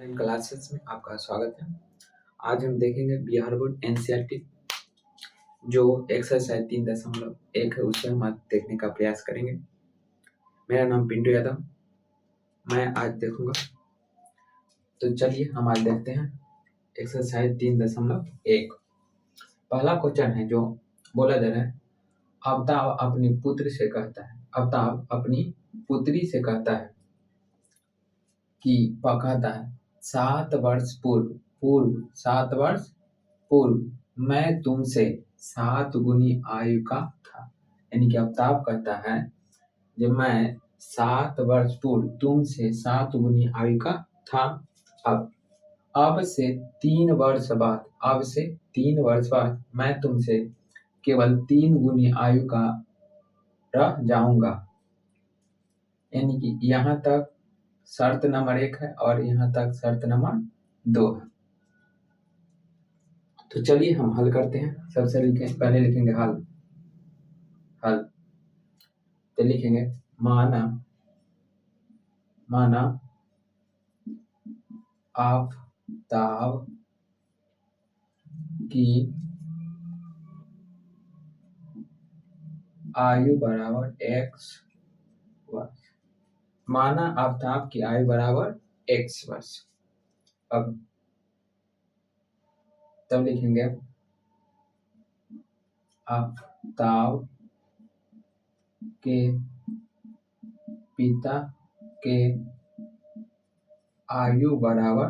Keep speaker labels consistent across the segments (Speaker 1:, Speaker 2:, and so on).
Speaker 1: Online classes में आपका स्वागत है। आज हम देखेंगे बिहार बोर्ड एनसीईआरटी जो एक्सरसाइज 3.1 है उसे हम आज देखने का प्रयास करेंगे। मेरा नाम पिंटू यादव, मैं आज देखूंगा। तो चलिए हम आज देखते हैं एक्सरसाइज 3.1। पहला क्वेश्चन है जो बोला जा रहा है, अमिताभ अपनी पुत्री से कहता है, अमिताभ अपनी पुत्री से कहता है कि कहता है 7 वर्ष पूर्व मैं तुमसे 7 गुनी आयु का था। यानी कि अमिताभ कहता है जब मैं 7 वर्ष पूर्व तुमसे 7 गुनी आयु का था, अब से 3 वर्ष बाद मैं तुमसे केवल 3 गुनी आयु का रह जाऊंगा। यानी कि यहाँ तक शर्त नंबर 1 है और यहाँ तक शर्त नंबर 2 है। तो चलिए हम हल करते हैं। सबसे पहले लिखेंगे हल। तो लिखेंगे माना आफताब की आयु बराबर x वर्ष। माना आफताब की आयु बराबर x वर्ष। अब तब लिखेंगे आफताब के पिता के आयु बराबर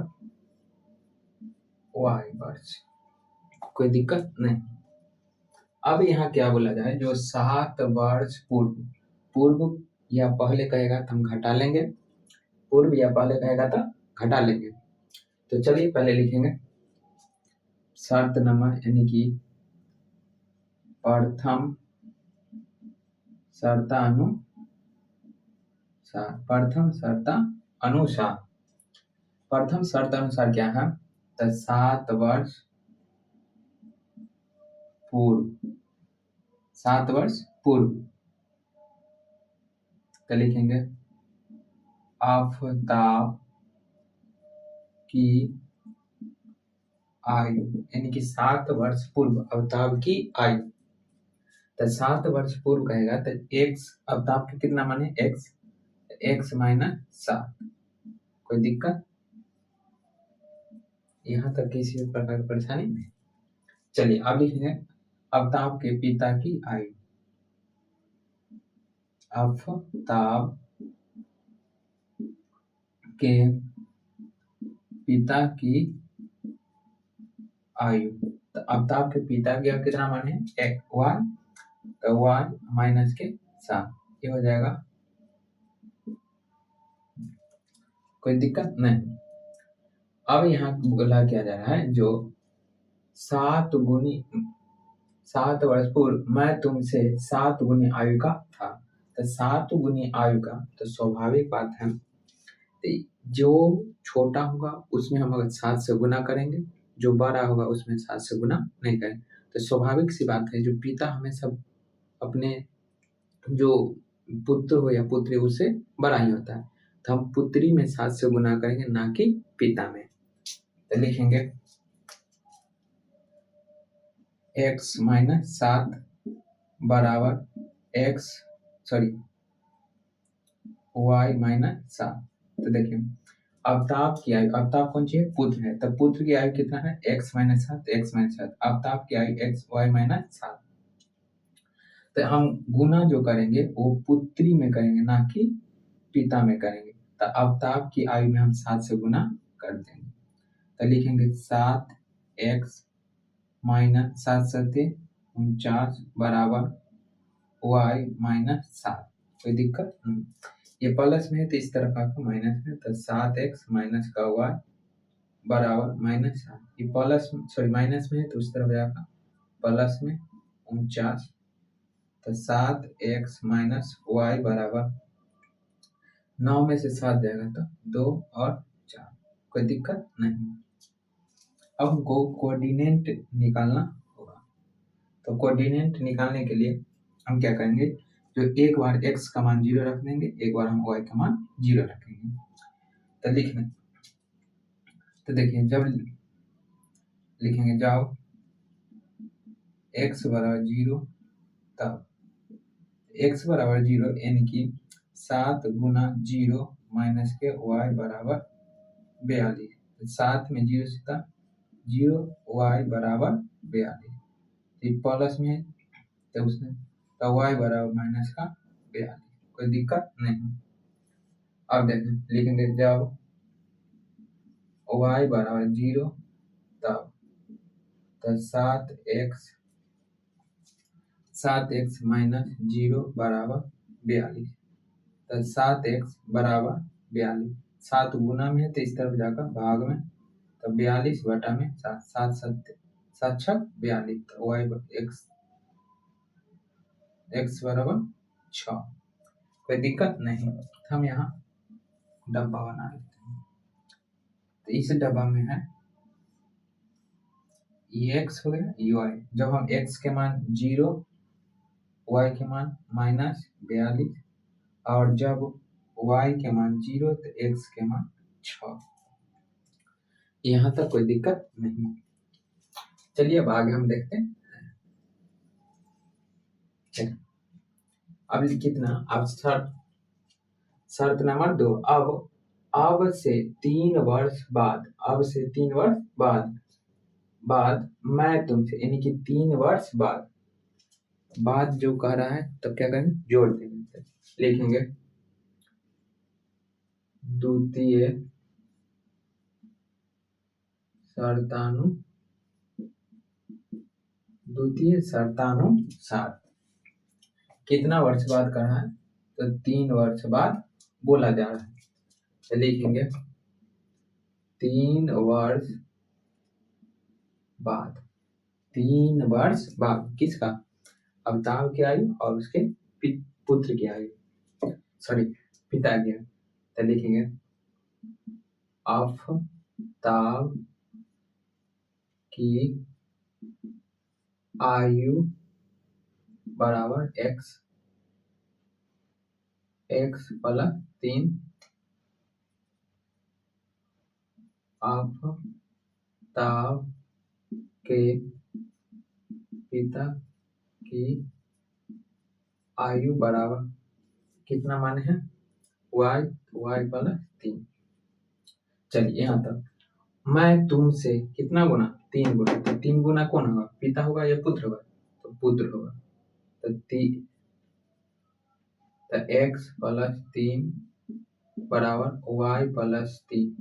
Speaker 1: y वर्ष। कोई दिक्कत नहीं। अब यहाँ क्या बोला जाए, जो 7 वर्ष पूर्व या पहले कहेगा तो हम घटा लेंगे, पूर्व या पहले कहेगा तो घटा लेंगे। तो चलिए पहले लिखेंगे शर्त नंबर, यानी कि प्रथम शर्त अनुसार क्या है, तो 7 वर्ष पूर्व तो लिखेंगे आफताब की आयु, यानी कि 7 वर्ष पूर्व आफताब की आयु। तो 7 वर्ष पूर्व कहेगा तो x आफताब के कितना माने x माइनस 7। कोई दिक्कत यहाँ तक किसी भी प्रकार की परेशानी नहीं। चलिए अब लिखेंगे आफताब के पिता की आयु। आफताब के पिता की आयु, तो आफताब के पिता की कितना माने y, तो y माइनस के 7, ये हो जाएगा। कोई दिक्कत नहीं। अब यहाँ बोला क्या जा रहा है, जो 7 वर्ष पूर्व मैं तुमसे 7 गुनी आयु का था, तो 7 गुनी आयु का, तो स्वाभाविक बात है जो छोटा होगा उसमें हम अगर 7 से गुना करेंगे, जो बड़ा होगा उसमें 7 से गुना नहीं करेंगे। तो स्वाभाविक सी बात है, जो पिता हमेशा अपने जो पुत्र हो या पुत्री उससे बड़ा ही होता है, तो हम पुत्री में 7 से गुना करेंगे, ना कि पिता में। तो लिखेंगे x माइनस 7 बराबर y माइनस 7। तो देखिए आफताब की आयु, आफताब कौन सी है, पुत्र है, तो पुत्र की आयु कितना है x माइनस 7। आफताब की आयु x y माइनस 7। तो हम गुना जो करेंगे वो पुत्री में करेंगे, ना कि पिता में करेंगे। तो आफताब की आयु में हम 7 से गुना कर देंगे। तो लिखेंगे 7x माइनस 7 49 बराबर y माइनस 7। कोई दिक्कत नहीं। ये प्लस में है तो इस तरफ आपको माइनस में, तो 7x माइनस का y बराबर माइनस 7। ये माइनस में है तो उस तरफ जाएगा प्लस में 49, तो 7x माइनस y बराबर 9 में से 7 जाएगा तो 2 और 4। कोई दिक्कत नहीं। अब हमको कोऑर्डिनेट निकालना होगा। तो कोऑर्डिनेट निकालने के लिए हम क्या करेंगे, जो एक बार x का मान 0 रख देंगे, एक बार हम y का मान 0 रखेंगे। तो लिखना तो देखिए जब लिखेंगे जाओ x बराबर 0 तब x बराबर 0 यानी कि 7 गुना 0 माइनस के y बराबर 42। 7 में 0 से था 0 y बराबर 42 प्लस में तो उसमें तो y बराबर माइनस का 42 कोई दिक्कत नहीं। अब देखें लिखेंगे जब y बराबर 0 तब तो 7x माइनस 0 बराबर 42 तो 7x बराबर 42 7 गुना में है तो इस तरफ जाकर भाग में तो 42 बटा में 7 7 छक 42 तो y x बराबर 6 कोई दिक्कत नहीं। हम यहाँ डब्बा बना लेते हैं तो इस डब्बा में है ये x हो गया y। जब हम x के मान 0 y के मान माइनस 42 और जब y के मान 0 तो x के मान 6। यहाँ तक कोई दिक्कत नहीं। चलिए अब आगे हम देखते हैं। अब कितना अब शर्त नंबर 2 अब से 3 वर्ष बाद मैं तुमसे यानी कि 3 वर्ष बाद जो कह रहा है तब क्या करेंगे जोड़ देंगे। लिखेंगे द्वितीय शर्तानुसार कितना वर्ष बाद कर रहा है तो 3 वर्ष बाद बोला जा रहा है। तो लिखेंगे 3 वर्ष बाद किसका अवताव की आयु और उसके पुत्र की आयु पिता की आयु। तो लिखेंगे अवताव की आयु बराबर x प्लस 3 अवताव के पिता की आयु बराबर कितना माने हैं y प्लस 3। चलिए यहाँ तक मैं तुमसे कितना गुना 3 गुना तो 3 गुना कौन होगा पिता होगा या पुत्र होगा तो पुत्र होगा तो x प्लस 3 बराबर y प्लस 3।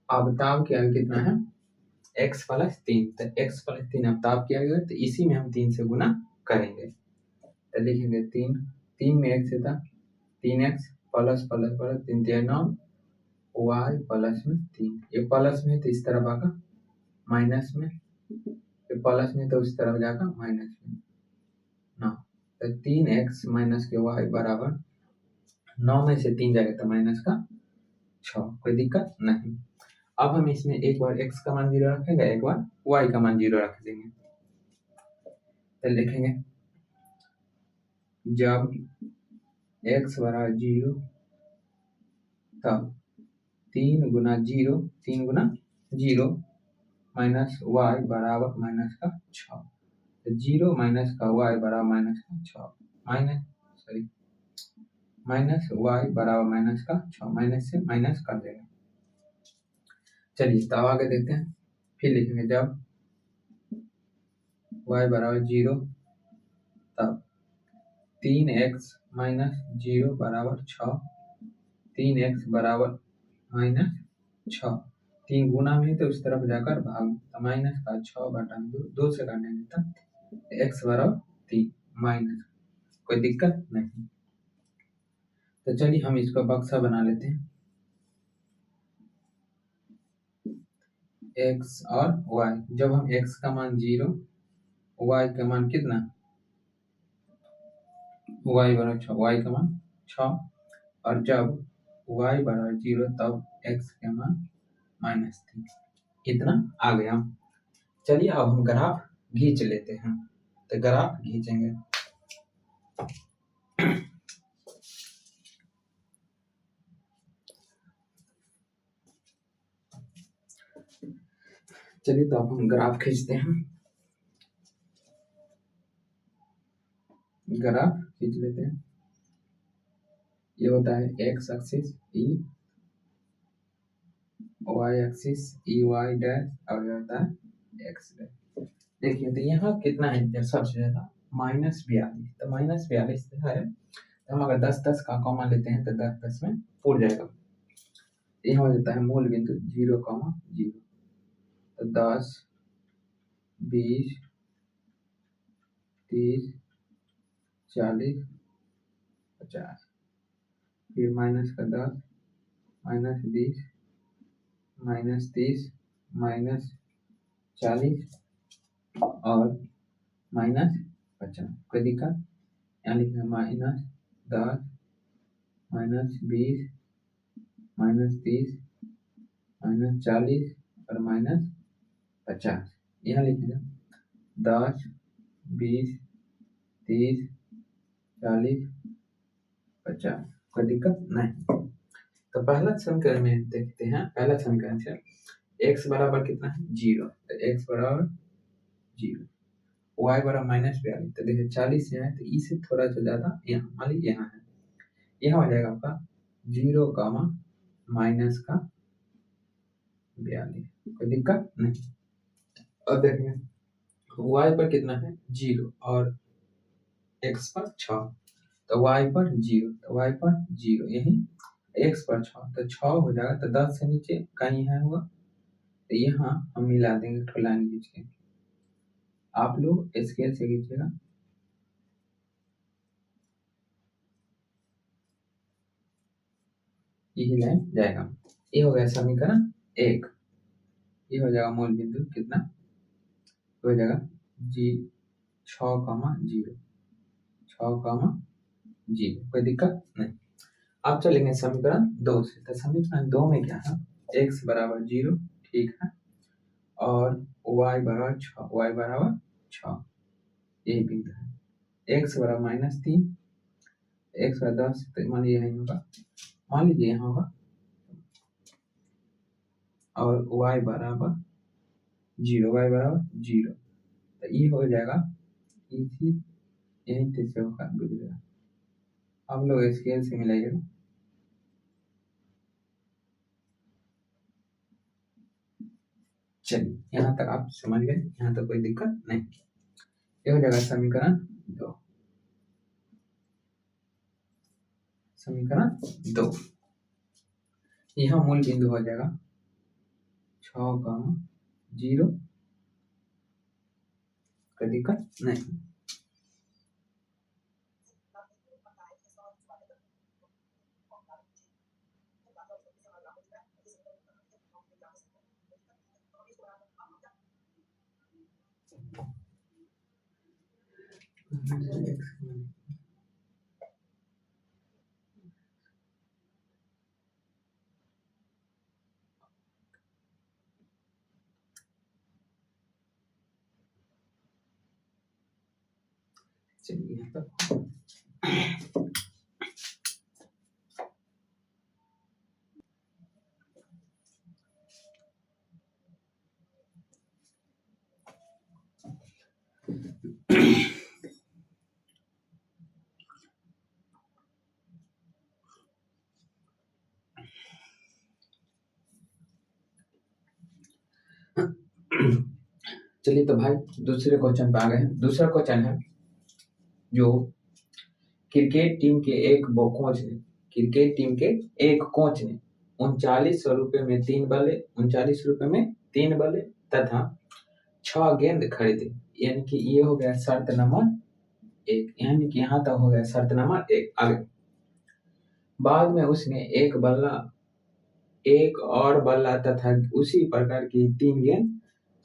Speaker 1: अवताव की आयु कितना है x प्लस 3 तो x प्लस 3 अवताव की आयु है तो इसी में हम 3 से गुना करेंगे। तो लिखेंगे 3 में x था 3x plus plus plus 3 3 9 y plus में 3 ये प्लस में तो इस तरफ आगा माइनस में ये प्लस में तो इस तरफ जाकर माइनस में 9 तो 3x माइनस के y बराबर 9 में से 3 जाएगा तो माइनस का 6 कोई दिक्कत नहीं। अब हम इसमें एक बार x का मान 0 रखेंगे एक बार y का मान 0 रख देंगे। तो लिखेंगे जब x बराबर 0 तब 3 गुना 0 माइनस y बराबर माइनस का 6 तो 0 माइनस का y बराबर माइनस का 6 माइनस y बराबर माइनस का 6 माइनस से माइनस कर देगा। चलिए तब आगे देखते हैं। फिर लिखेंगे जब y बराबर 0 तब 3x माइनस 0 बराबर 6 3x बराबर माइनस 6 3 गुना में तो उस तरफ जाकर भाग तो माइनस का 6 बटा 2 से काटेंगे तब x बराबर 3 माइनस कोई दिक्कत नहीं। तो चलिए हम इसका बक्सा बना लेते हैं x और y। जब हम x का मान 0 y का मान कितना y बराबर 6 y का मान 6 और जब y बराबर 0 तब x का मान -3 इतना आ गया। चलिए अब हम ग्राफ खींच लेते हैं। तो ग्राफ खींचेंगे चलिए तो अब हम ग्राफ खींचते हैं। ग्राफ खींच लेते हैं। ये होता है x axis e, y axis e y dash, और ये होता है एक्स डैश। देखिए तो यहाँ कितना है सबसे ज्यादा -42, तो -42 है, तो हम अगर 10-10 का कॉमन लेते हैं तो 10-10 में पूर जाएगा। यहाँ हो जाता है मूल बिंदु 0,0, तो 10, 20, 30, 40, 50, फिर माइनस का 10, -20, -30, -40 और -50। कोई दिक्कत? यहाँ लिखना -10, -20, -30, -40 और -50। यहाँ लिखिएगा 10, 20, 30, 40, 50। कोई दिक्कत नहीं। तो पहला समीकरण में देखते हैं। पहला समीकरण से x बराबर कितना है 0, तो x बराबर 0, y बराबर -42, तो देखिए 40 है तो ई से थोड़ा सा ज्यादा यहाँ मान लीजिए यहाँ है, यहाँ हो जाएगा आपका 0, माइनस का 42। कोई दिक्कत नहीं। अब देखिए y पर कितना है 0 और x पर 6, तो y पर 0, तो y पर 0 यही, x पर 6 तो 6 हो जाएगा, तो 10 से नीचे कहीं है होगा, तो यहाँ हम मिला देंगे, तो लाइन खींच के आप लोग स्केल से खींचिएगा। यही लाइन जाएगा। ये हो गया समीकरण 1। ये हो जाएगा मूल बिंदु कितना हो जाएगा जी 6,0, 6,0। कोई दिक्कत नहीं। अब चलेंगे समीकरण 2 से। तो समीकरण 2 में क्या है, x बराबर 0, ठीक है, और y बराबर 6, y बराबर 6, यही बिंदु है। x बराबर -3, x बराबर 10, तो मान लीजिए यही होगा, मान लीजिए यहाँ होगा, और y बराबर 0, y बराबर 0, तो ये हो जाएगा इसी यहीं से होकर गुजरेगा। अब लोग स्केल से मिलाइएगा। चलिए यहाँ तक आप समझ गए, यहाँ तक कोई दिक्कत नहीं। ये हो जाएगा समीकरण 2। समीकरण 2, यहाँ मूल बिंदु हो जाएगा 6,0, कोई दिक्कत नहीं। चलिए यहाँ तक। चलिए तो भाई दूसरे क्वेश्चन पे आ गए हैं। दूसरा क्वेश्चन है जो क्रिकेट टीम के एक कोच ने, क्रिकेट टीम के एक कोच ने 3900 रुपये में 3 बल्ले, 39 रुपये में 3 बल्ले तथा 6 गेंद खरीदे। यानी कि ये हो गया शर्त नंबर 1, यानी कि यहाँ तक हो गया शर्त नंबर 1। आगे बाद में उसने एक और बल्ला तथा उसी प्रकार की 3 गेंद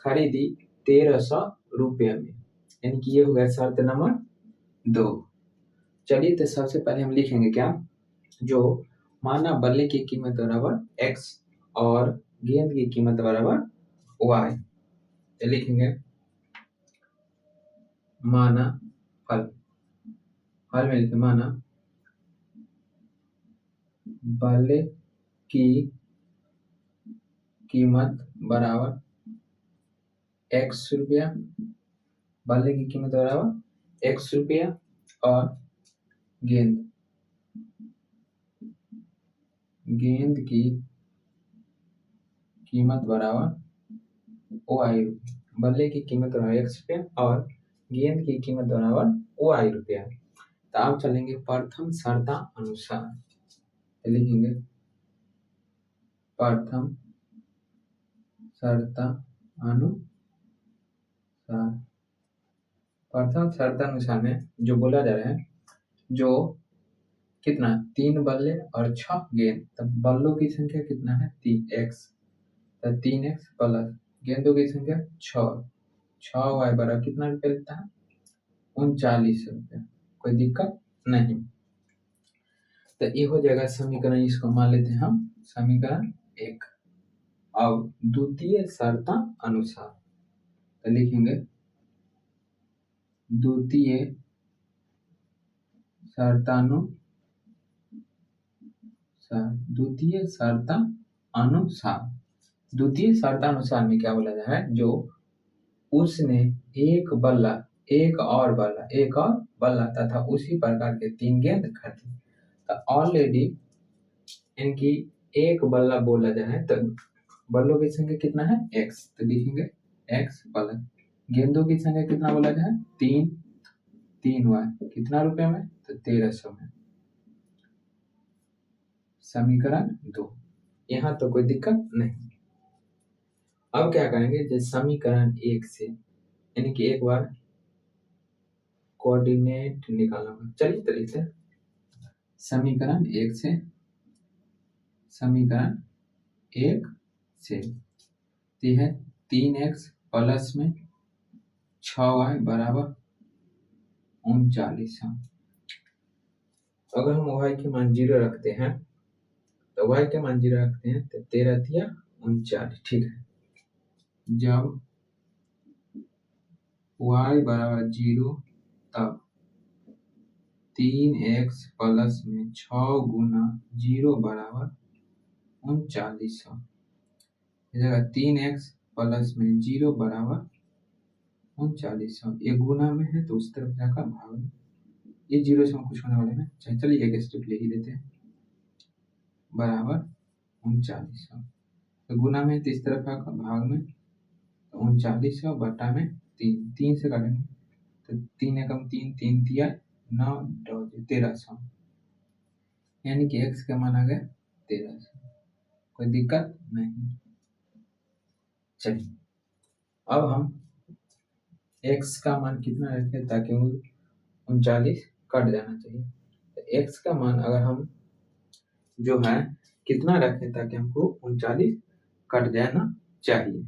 Speaker 1: खरीदी 1300 रुपये में, यानी कि ये हो गया शर्त नंबर 2। चलिए तो सबसे पहले हम लिखेंगे क्या, जो माना बल्ले की कीमत बराबर x और गेंद की कीमत बराबर y, तो लिखेंगे माना फल, फल में लिखे माना बल्ले की कीमत बराबर x रुपया, बल्ले की कीमत बराबर x रुपया और गेंद की कीमत बराबर y रुपया। बल्ले की कीमत बराबर x रुपया और गेंद की कीमत बराबर y रुपया। तो आप चलेंगे प्रथम शर्ता अनुसार, लिखेंगे प्रथम शर्ता अनुसार। प्रथम शर्तानुसार में जो बोला जा रहा है, जो कितना 3 बल्ले और 6 गेंद, तब बल्लों की संख्या कितना है 3x, तो 3x प्लस गेंदों की संख्या 6y बराबर कितना रुपया लेता है 39 रुपया। कोई दिक्कत नहीं। तो ये हो जाएगा समीकरण, इसको मान लेते हैं हम समीकरण 1। अब द्वितीय शर्ता अनुसार, तो लिखेंगे द्वितीय शर्तानुसार में क्या बोला जा रहा है, जो उसने एक और बल्ला तथा उसी प्रकार के 3 गेंद खरीदे। तो ऑलरेडी इनकी एक बल्ला बोला जा रहा है, तो बल्लों की संख्या कितना है x, तो लिखेंगे x प्लस गेंदों की संख्या कितना बोला जा रहा है 3y, कितना रुपए में, तो 1300 में। समीकरण 2, यहाँ तो कोई दिक्कत नहीं। अब क्या करेंगे, जैसे समीकरण 1 से यानी कि एक बार कोऑर्डिनेट निकालना होगा। चलिए तो लिखते हैं समीकरण 1 से, समीकरण 1 से यह है 3x प्लस में 6y बराबर 39। अगर हम y के मान 0 रखते हैं, तो y के मान 0 रखते हैं तो 13 तिया 39, ठीक है। जब y बराबर 0, तब 3x प्लस में 6 गुना 0 बराबर 3900। इस जगह 3x प्लस में 0 बराबर 3900, ये गुना में है तो उस तरफ जाकर भाग में, ये 0 से हम कुछ होने वाले ना, चलिए एक स्टेप ले ही लेते हैं, बराबर 3900। तो गुना में तो इस तरफ आकर भाग में, तो 3900 बटा में 3 से काटेंगे तो 3 एकम 3, 3 तिया 9, 1300, यानी कि x का मान आ गया 1300। कोई दिक्कत नहीं। चलिए अब हम x का मान कितना रखें ताकि 39 कट जाना चाहिए। तो x का मान अगर हम जो है कितना रखें ताकि हमको 39 कट जाना चाहिए।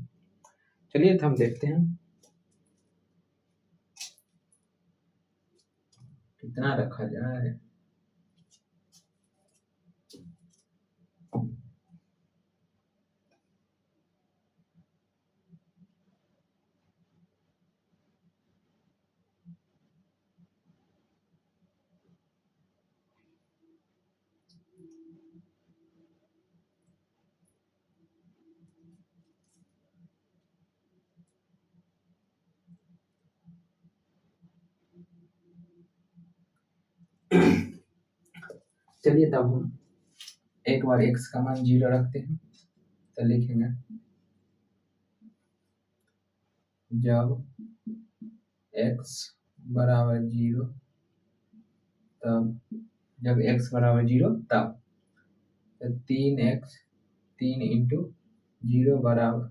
Speaker 1: चलिए तो हम देखते हैं कितना रखा जाए। चलिए तब हम एक बार x का मान 0 रखते हैं, तो लिखेंगे जब x बराबर 0, तब जब x बराबर 0 तब 3x 3 इंटू 0 बराबर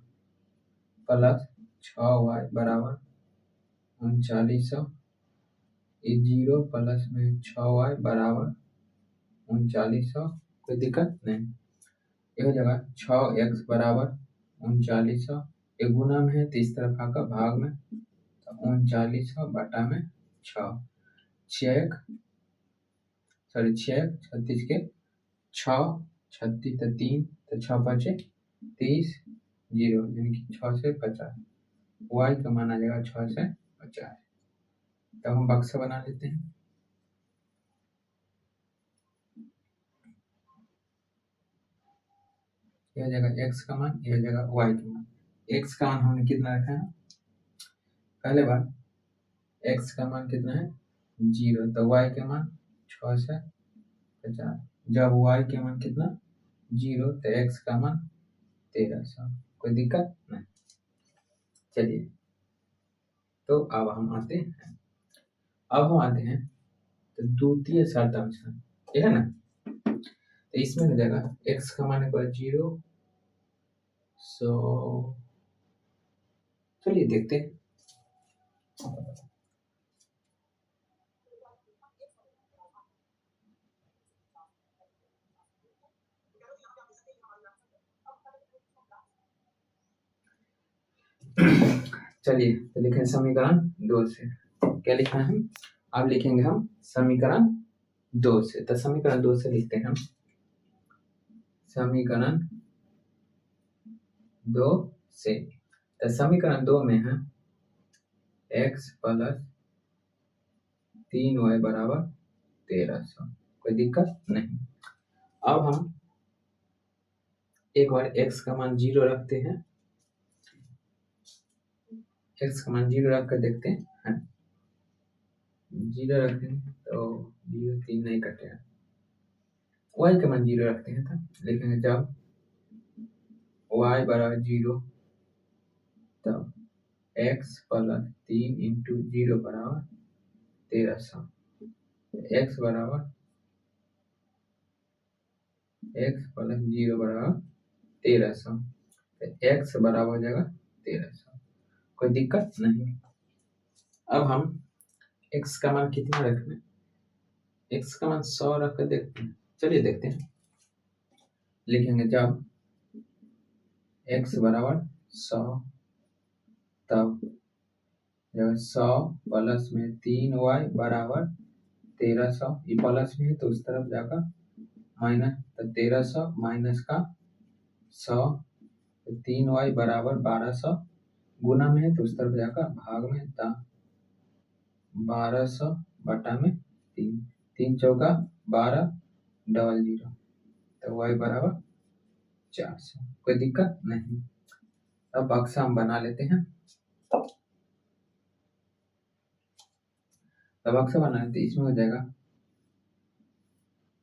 Speaker 1: प्लस 6y बराबर 3900, 0 प्लस में 6y बराबर 3900। कोई दिक्कत नहीं। यह जगह 6x बराबर 3900, एक गुना में है तो इस तरफ आकर भाग में, तो 3900 बटा में 6, 36 के 6, 36 तो 3, तो 6 5 30, 0 यानी कि 6 से 50, y का मान आ जाएगा 6 से 50। तब हम बक्सा बना लेते हैं। यह जगह x का मान, यह जगह y का मान। x का मान हमने कितना रखा है, पहले बार x का मान कितना है 0, तो y का मान 6 से 50, जब y के मान कितना 0 तो x का मान 1300, कोई दिक्कत नहीं। चलिए तो अब हम आते हैं, तो द्वितीय शर्तांश ये है ना, तो इसमें हो जाएगा x का मान पर 0, सो चलिए देखते हैं। चलिए तो लिखें समीकरण 2 से, क्या लिखा है, अब लिखेंगे हम समीकरण 2 से, तो समीकरण 2 से लिखते हैं हम समीकरण 2 से, तो समीकरण 2 में है x प्लस 3y बराबर 1300, कोई दिक्कत नहीं। अब हम एक बार x का मान 0 रखते हैं, x का मान 0 रख कर देखते हैं, 0 रखते हैं तो 0 3 नहीं कटेगा, y का मान 0 रखते हैं, तो लिखेंगे जब y बराबर 0 तब x प्लस 3 इंटू 0 बराबर 1300, x बराबर x प्लस 0 बराबर 1300, x बराबर हो जाएगा 1300, कोई दिक्कत नहीं। अब हम x का मान कितना रखना है, x का मान 100 रख कर देखते हैं, चलिए देखते हैं। लिखेंगे जब x बराबर 100 तब जब 100 प्लस में 3y बराबर 1300, ये प्लस में है तो उस तरफ जाकर माइनस, तो 1300 माइनस का 100, तो 3y बराबर 1200, गुना में है तो उस तरफ जाकर भाग में, था 1200 बटा में 3, 3 चौका 12 डबल 0, तो y बराबर 400, कोई दिक्कत नहीं। अब बक्सा हम बना लेते हैं, अब बक्सा बना लेते हैं, इसमें हो जाएगा,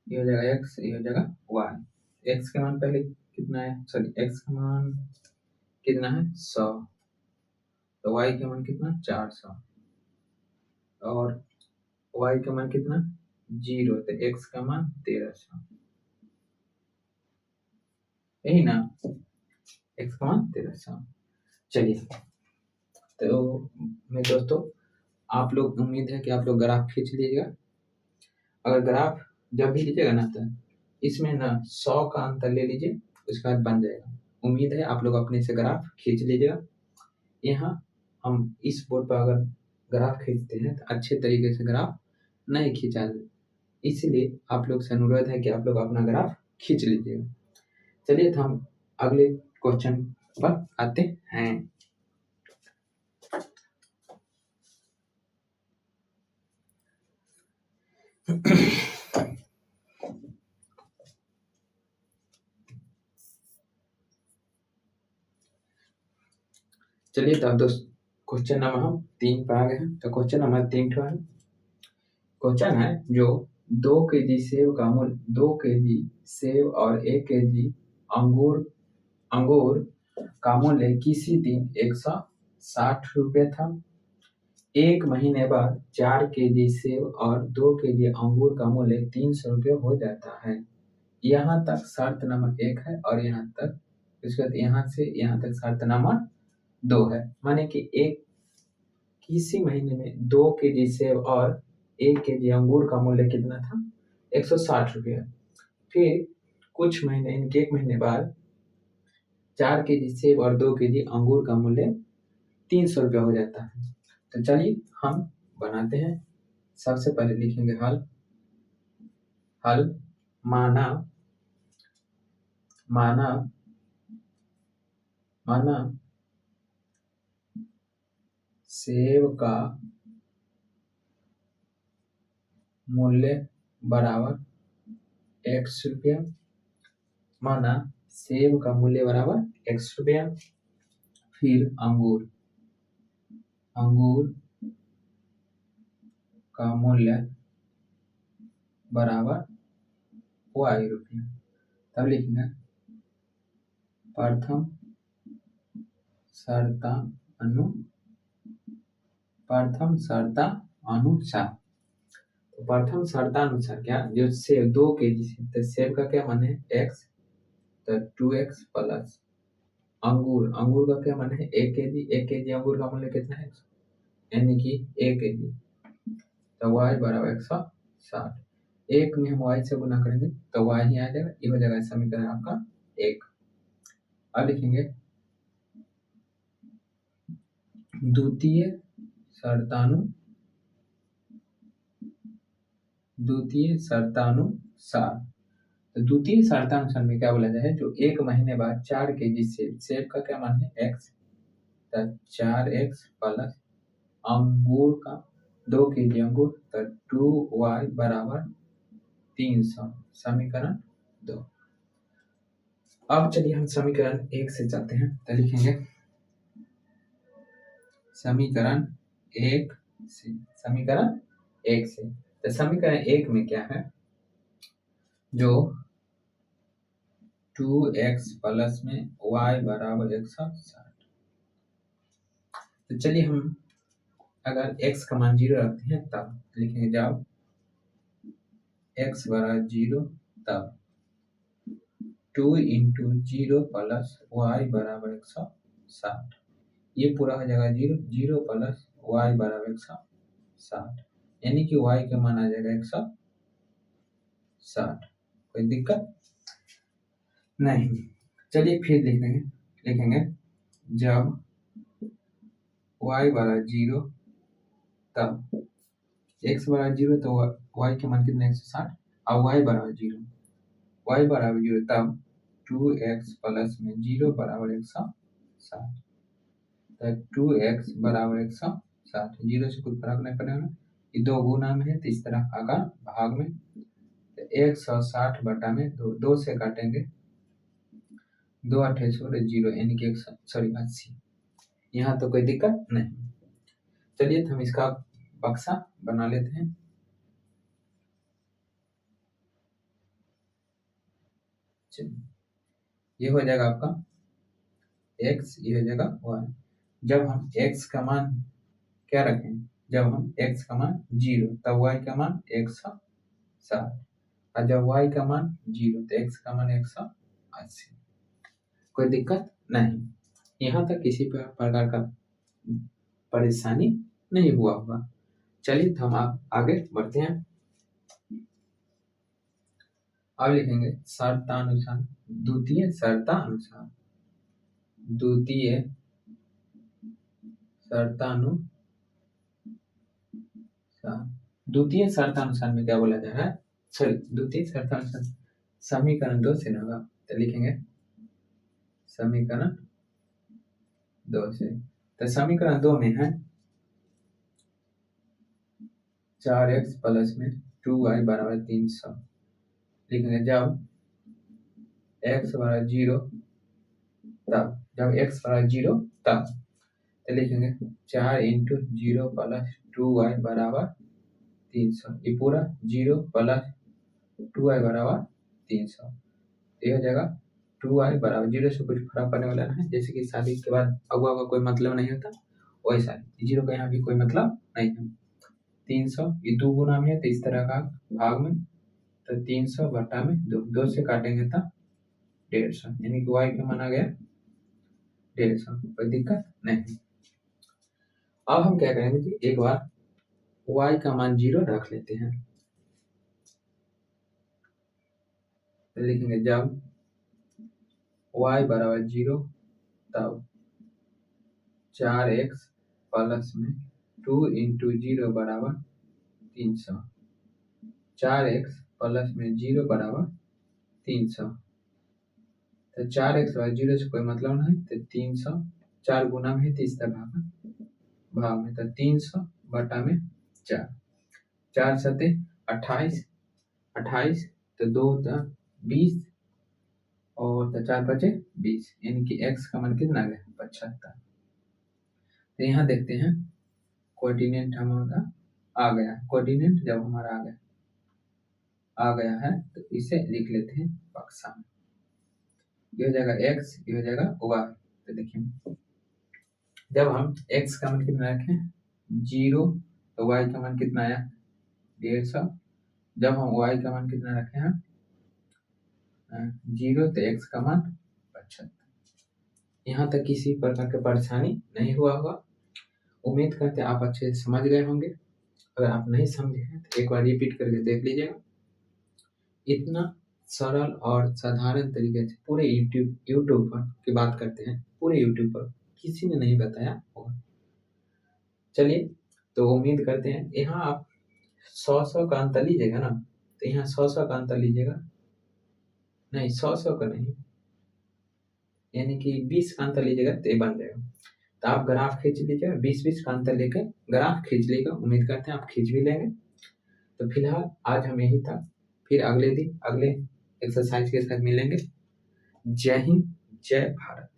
Speaker 1: ये हो जाएगा x, ये हो जाएगा y। x का मान पहले कितना है, सॉरी x का मान कितना है 100, तो y का मान कितना 400, और y का मान कितना 0, तो x का मान 1300, यही ना, x का मान 1300। चलिए तो मेरे दोस्तों, आप लोग, उम्मीद है कि आप लोग ग्राफ खींच लीजिएगा। अगर ग्राफ जब भी लीजिएगा ना, तो इसमें ना 100 का अंतर ले लीजिए, उसके बाद बन जाएगा। उम्मीद है आप लोग अपने से ग्राफ खींच लीजिएगा। यहाँ हम इस बोर्ड पर अगर ग्राफ खींचते हैं तो अच्छे तरीके से ग्राफ नहीं खींचा, इसलिए आप लोग से अनुरोध है कि आप लोग अपना ग्राफ खींच लीजिएगा। चलिए तो हम अगले क्वेश्चन पर आते हैं। चलिए तो अब दोस्त क्वेश्चन नंबर हम 3 पर आ गए हैं, तो क्वेश्चन नंबर 3 है, क्वेश्चन है जो 2 kg सेब का मूल्य 2 kg सेब और 1 kg अंगूर का मूल्य किसी दिन 160 रुपये था। एक महीने बाद 4 kg सेब और 2 kg अंगूर का मूल्य 300 रुपये हो जाता है। यहाँ तक शर्त नंबर 1 है, और यहाँ तक, उसके बाद यहाँ से यहाँ तक शर्त नंबर 2 है। माने कि एक किसी महीने में 2 kg सेब और 1 kg अंगूर का मूल्य कितना था 160 रुपये। फिर कुछ महीने, इनके एक महीने बाद 4 kg सेब और 2 kg अंगूर का मूल्य 300 रुपये हो जाता है। तो चलिए हम बनाते हैं। सबसे पहले लिखेंगे हल माना सेब का मूल्य बराबर x रुपया, माना सेब का मूल्य बराबर x रुपया। फिर अंगूर, अंगूर का मूल्य बराबर y रुपया। तब लिखेंगे प्रथम शर्तानुसार। तो प्रथम शर्तानुसार क्या, जो सेब 2 kg से, तो सेब का क्या मान है x, तो 2x प्लस अंगूर, अंगूर का क्या मान है 1 kg, 1 kg अंगूर का मूल्य कितना है, यानी कि 1 kg, तो y बराबर 160। एक में हम y से गुना करेंगे तो y ही आ जाएगा, ये हो जाएगा समीकरण आपका 1। अब लिखेंगे द्वितीय शर्तानुसार। तो द्वितीय शर्तानुसार में क्या बोला जाए है, जो 1 महीने बाद 4 kg सेब का क्या मान है x, तो 4x प्लस अंगूर का 2 kg अंगूर, तो 2y बराबर 300, समीकरण 2। अब चलिए हम समीकरण 1 से चलते हैं, तो लिखेंगे समीकरण 1 से, तो समीकरण 1 में क्या है, जो 2x प्लस में y बराबर 160। तो चलिए हम अगर x का मान 0 रखते हैं तब लिखेंगे, जब x बराबर 0 तब 2 इंटू 0 प्लस y बराबर 160। ये पूरा हो जाएगा 0, 0 प्लस y बराबर 160, यानी कि y का मान आ जाएगा 160। कोई दिक्कत नहीं। चलिए फिर लिखेंगे जब y बराबर 0 तब x बराबर 0, तो y के मान कितना 160, और y बराबर 0 तब 2x प्लस में 0 बराबर 160, तो 2x बराबर 160, 0 से कुछ फर्क नहीं पड़ेगा, ये 2 गुना में है तो इस तरह आगा भाग में, तो 160 बटा में 2 से काटेंगे, 2 8 0, यानी कि 80। यहाँ तो कोई दिक्कत नहीं। चलिए हम इसका बक्सा बना लेते हैं। ये हो जाएगा आपका x, ये हो जाएगा y। जब हम x का मान क्या रखें, जब हम x का मान 0 तब y का मान 160, और जब y का मान 0 तो x का मान 180। कोई दिक्कत नहीं, यहाँ तक किसी प्रकार का परेशानी नहीं हुआ होगा। चलिए हम आगे बढ़ते हैं। अब लिखेंगे शर्तानुसार, द्वितीय शर्तानुसार में क्या बोला जा रहा है, द्वितीय शर्तानुसार समीकरण 2 से होगा, तो लिखेंगे समीकरण 2 से। तो समीकरण 2 में है 4x प्लस में 2y बराबर 300। लिखेंगे जब x बराबर 0 तब, जब x बराबर 0 तब, तो लिखेंगे 4 इंटू 0 प्लस 2y बराबर 300, ये पूरा 0 प्लस 2y बराबर 300, ये हो जाएगा 2y बराबर 0 से कुछ फर्क पड़ने वाला नहीं, जैसे कि शादी के बाद अगुआ का कोई मतलब नहीं होता, वैसा 0 का यहाँ भी कोई मतलब नहीं है। 300 ये 2 गुना में है तो इस तरह का भाग में, तो 300 बटा में 2 से काटेंगे तो 150, यानी कि y का मान आ गया 150। कोई दिक्कत नहीं। अब हम क्या करेंगे कि एक बार y का मान 0 रख लेते हैं, तो लिखेंगे जब y बराबर 0 तब 4x प्लस में 2 इंटू 0 बराबर 300, 4x प्लस में 0 बराबर 300, तो 4x बराबर 0 से कोई मतलब नहीं, तो 300 4 गुना में है तो इस तरह भाग में, तो 300 बटा में 4, 4 सते 28, 28 तो 2 20 और तो 4 बचे 20, यानी कि x का मान कितना गया 75। तो यहाँ देखते हैं कोऑर्डिनेट हमारा आ गया। कोऑर्डिनेट जब हमारा आ गया है तो इसे लिख लेते हैं बक्सा में। ये हो जाएगा x, ये हो जाएगा y। तो देखिए जब हम x का मान कितना रखें 0 तो y का मान कितना आया 150। जब हम y का मान कितना रखे हैं 0 तो x का मान 75। यहाँ तक किसी प्रकार की परेशानी नहीं हुआ होगा। उम्मीद करते हैं आप अच्छे से समझ गए होंगे। अगर आप नहीं समझे हैं तो एक बार रिपीट करके देख लीजिएगा। इतना सरल और साधारण तरीके से पूरे यूट्यूब पर की बात करते हैं, पूरे यूट्यूब पर किसी ने नहीं बताया होगा। चलिए तो उम्मीद करते हैं यहाँ आप 100 का अंतर लीजिएगा ना, तो यहाँ 100 का अंतर लीजिएगा, नहीं 100 का नहीं, यानी कि 20 का अंतर लीजिएगा तो ये बन जाएगा। तो आप ग्राफ खींच लीजिएगा, 20-20 का अंतर लेकर ग्राफ खींच लीजिएगा। उम्मीद करते हैं आप खींच भी लेंगे। तो फिलहाल आज हम यही था, फिर अगले दिन अगले एक्सरसाइज के साथ मिलेंगे। जय हिंद, जय भारत।